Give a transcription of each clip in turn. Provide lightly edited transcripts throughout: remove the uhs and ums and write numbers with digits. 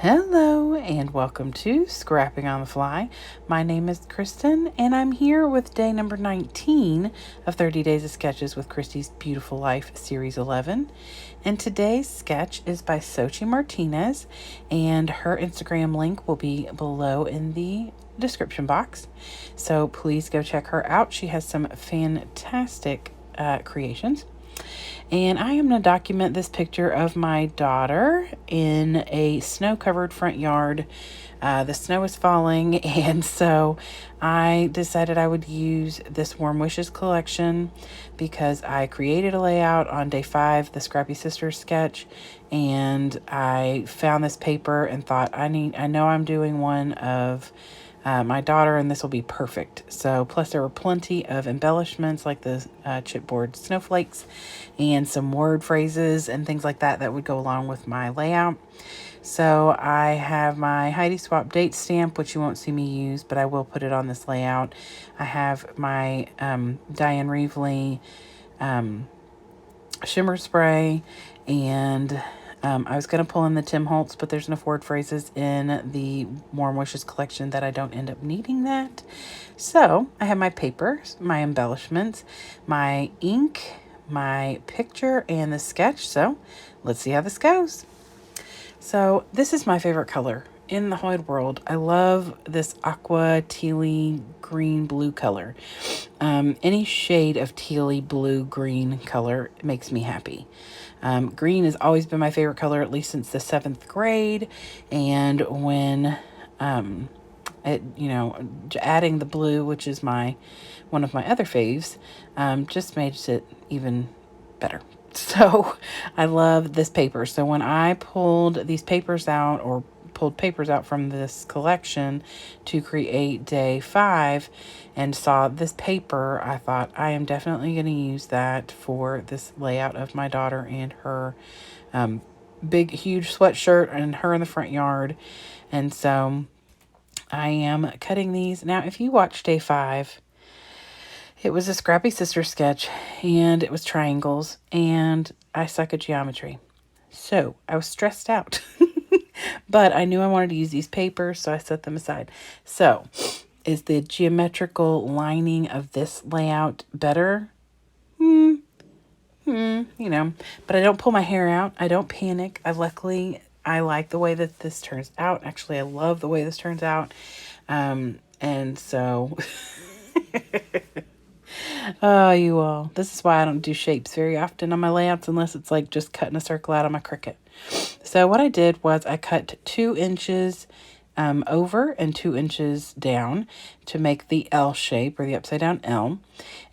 Hello and welcome to Scrapping on the Fly. My name is Kristen and I'm here with day number 19 of 30 Days of Sketches with Christy's Beautiful Life Series 11. And today's sketch is by Sochi Martinez and her Instagram link will be below in the description box. So please go check her out. She has some fantastic creations. And I am going to document this picture of my daughter in a snow-covered front yard. The snow is falling, and so I decided I would use this Warm Wishes collection because I created a layout on day 5, the Scrappy Sisters sketch, and I found this paper and thought I know I'm doing one of my daughter, and this will be perfect. So plus there were plenty of embellishments like the chipboard snowflakes and some word phrases and things like that would go along with my layout. So I have my Heidi Swap date stamp, which you won't see me use, but I will put it on this layout. I have my Diane Reevely shimmer spray, and I was going to pull in the Tim Holtz, but there's enough word phrases in the Warm Wishes collection that I don't end up needing that. So I have my papers, my embellishments, my ink, my picture, and the sketch. So let's see how this goes. So this is my favorite color in the whole world. I love this aqua, tealy, green, blue color. Any shade of tealy, blue, green color makes me happy. Green has always been my favorite color, at least since the 7th grade. And when, adding the blue, which is one of my other faves, just makes it even better. So I love this paper. So when I pulled papers out from this collection to create day 5 and saw this paper, I thought I am definitely going to use that for this layout of my daughter and her big, huge sweatshirt and her in the front yard. And so I am cutting these. Now, if you watch day 5, it was a Scrappy Sister sketch, and it was triangles, and I suck at geometry. So I was stressed out. But I knew I wanted to use these papers, so I set them aside. So, is the geometrical lining of this layout better? But I don't pull my hair out. I don't panic. I like the way that this turns out. Actually, I love the way this turns out. And so... Oh, you all. This is why I don't do shapes very often on my layouts unless it's like just cutting a circle out on my Cricut. So what I did was I cut 2 inches over and 2 inches down to make the L shape, or the upside down L.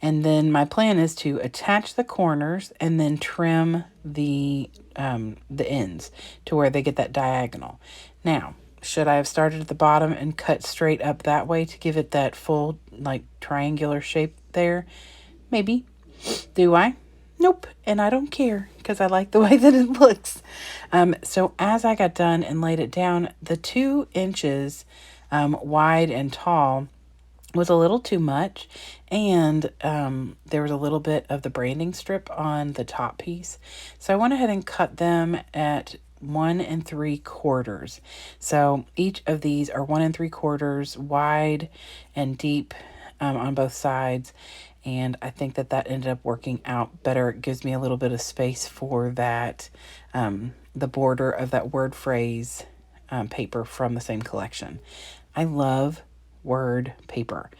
And then my plan is to attach the corners and then trim the ends to where they get that diagonal. Now, should I have started at the bottom and cut straight up that way to give it that full, like, triangular shape there? Maybe. Do I? Nope. And I don't care because I like the way that it looks. So as I got done and laid it down, the 2 inches wide and tall was a little too much. And there was a little bit of the branding strip on the top piece. So I went ahead and cut them at 1 3/4. So each of these are 1 3/4 wide and deep on both sides. And I think that ended up working out better. It gives me a little bit of space for that, the border of that word phrase paper from the same collection. I love word paper.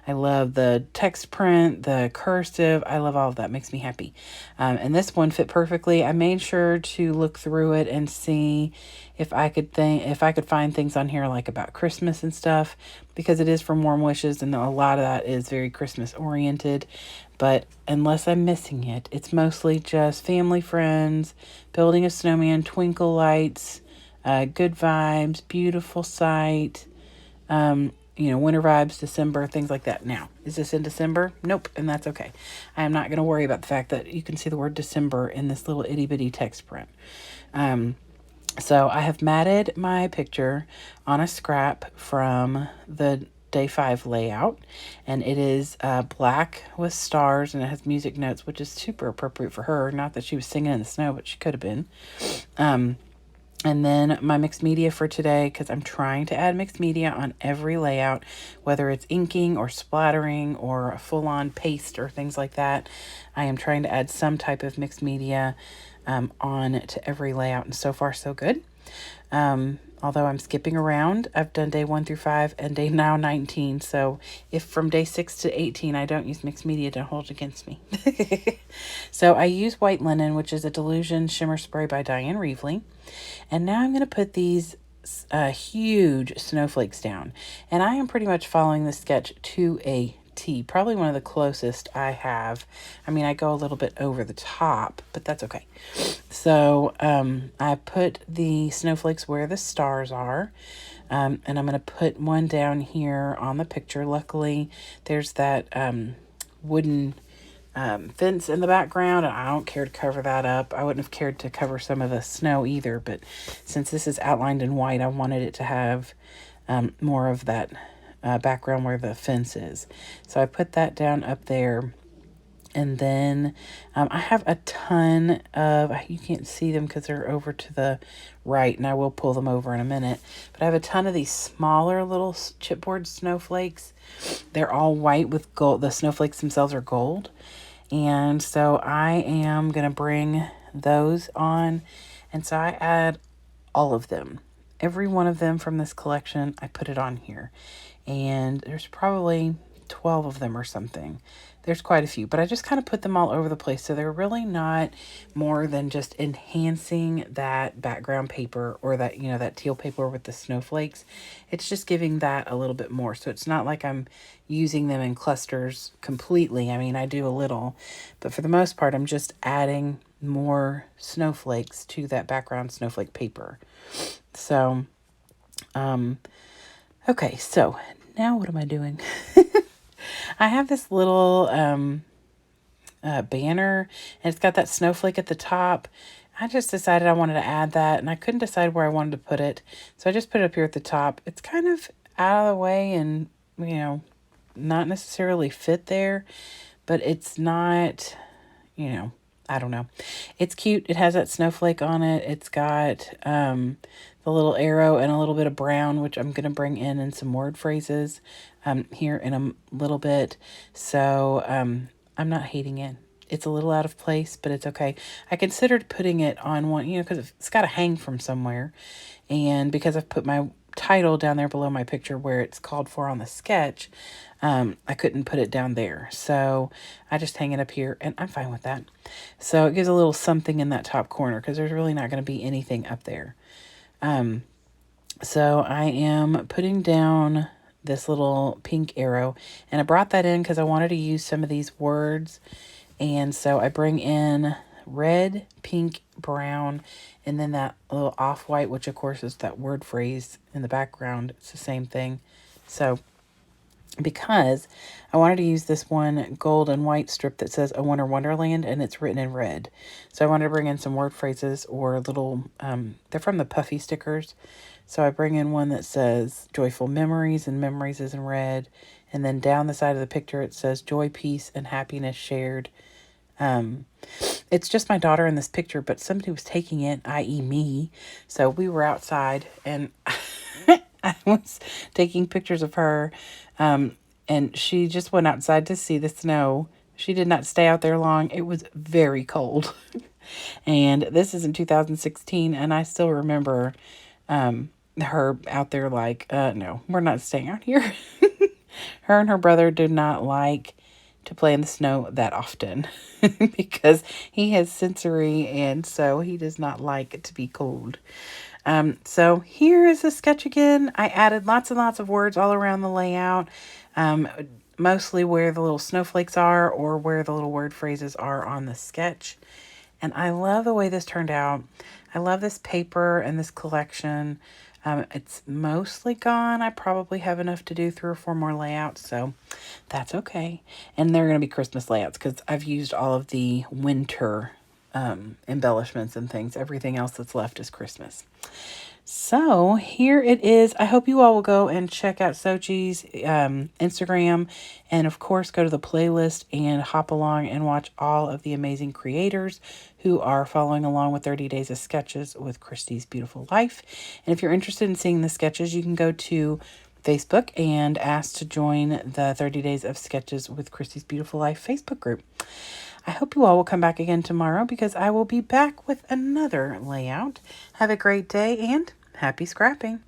I love the text print, the cursive. I love all of that. It makes me happy. And this one fit perfectly. I made sure to look through it and see if I could find things on here like about Christmas and stuff, because it is from Warm Wishes and a lot of that is very Christmas oriented. But unless I'm missing it, it's mostly just family, friends, building a snowman, twinkle lights, good vibes, beautiful sight, winter vibes, December, things like that. Now, is this in December? Nope, and that's okay. I am not going to worry about the fact that you can see the word December in this little itty bitty text print. So I have matted my picture on a scrap from the day 5 layout, and it is black with stars, and it has music notes, which is super appropriate for her. Not that she was singing in the snow, but she could have been. And then my mixed media for today, because I'm trying to add mixed media on every layout, whether it's inking or splattering or a full-on paste or things like that. I am trying to add some type of mixed media on to every layout, and so far so good. Although I'm skipping around, I've done day 1 through 5 and day now 19. So if from day 6 to 18 I don't use mixed media, don't hold it against me. So I use White Linen, which is a Delusion shimmer spray by Diane Reevely. And now I'm going to put these huge snowflakes down. And I am pretty much following the sketch to a T, probably one of the closest I have. I mean, I go a little bit over the top, but that's okay. So I put the snowflakes where the stars are. And I'm going to put one down here on the picture. Luckily, there's that wooden fence in the background, and I don't care to cover that up. I wouldn't have cared to cover some of the snow either, but since this is outlined in white, I wanted it to have more of that background where the fence is. So I put that down up there. And then I have a ton of, you can't see them because they're over to the right, and I will pull them over in a minute. But I have a ton of these smaller little chipboard snowflakes. They're all white with gold. The snowflakes themselves are gold. And so I am going to bring those on. And so I add all of them. Every one of them from this collection, I put it on here. And there's probably 12 of them or something. There's quite a few, but I just kind of put them all over the place. So they're really not more than just enhancing that background paper, or that, you know, that teal paper with the snowflakes. It's just giving that a little bit more. So it's not like I'm using them in clusters completely. I mean, I do a little, but for the most part, I'm just adding more snowflakes to that background snowflake paper. So, okay, so now what am I doing? I have this little banner, and it's got that snowflake at the top. I just decided I wanted to add that, and I couldn't decide where I wanted to put it. So I just put it up here at the top. It's kind of out of the way and, you know, not necessarily fit there, but it's not, you know, I don't know. It's cute. It has that snowflake on it. It's got the little arrow and a little bit of brown, which I'm going to bring in some word phrases here in a little bit. So I'm not hating it. It's a little out of place, but it's okay. I considered putting it on one, you know, because it's got to hang from somewhere. And because I've put my title down there below my picture where it's called for on the sketch, I couldn't put it down there. So I just hang it up here, and I'm fine with that. So it gives a little something in that top corner, because there's really not going to be anything up there. So I am putting down this little pink arrow, and I brought that in because I wanted to use some of these words. And so I bring in red, pink, brown, and then that little off-white, which of course is that word phrase in the background. It's the same thing. So because I wanted to use this one gold and white strip that says A Winter Wonderland, and it's written in red. So I wanted to bring in some word phrases or little, they're from the puffy stickers. So I bring in one that says Joyful Memories, and memories is in red. And then down the side of the picture, it says Joy, Peace, and Happiness Shared. It's just my daughter in this picture, but somebody was taking it, i.e. me. So we were outside, and I was taking pictures of her, and she just went outside to see the snow. She did not stay out there long. It was very cold. And this is in 2016, and I still remember her out there like, no, we're not staying out here. Her and her brother do not like to play in the snow that often because he has sensory, and so he does not like it to be cold. So here is the sketch again. I added lots and lots of words all around the layout, mostly where the little snowflakes are or where the little word phrases are on the sketch. And I love the way this turned out. I love this paper and this collection. It's mostly gone. I probably have enough to do 3 or 4 more layouts, so that's okay. And they're going to be Christmas layouts because I've used all of the winter embellishments and things. Everything else that's left is Christmas. So here it is. I hope you all will go and check out Sochi's Instagram, and of course go to the playlist and hop along and watch all of the amazing creators who are following along with 30 Days of Sketches with Christy's Beautiful Life. And if you're interested in seeing the sketches, you can go to Facebook and ask to join the 30 Days of Sketches with Christy's Beautiful Life Facebook group. I hope you all will come back again tomorrow because I will be back with another layout. Have a great day and happy scrapping.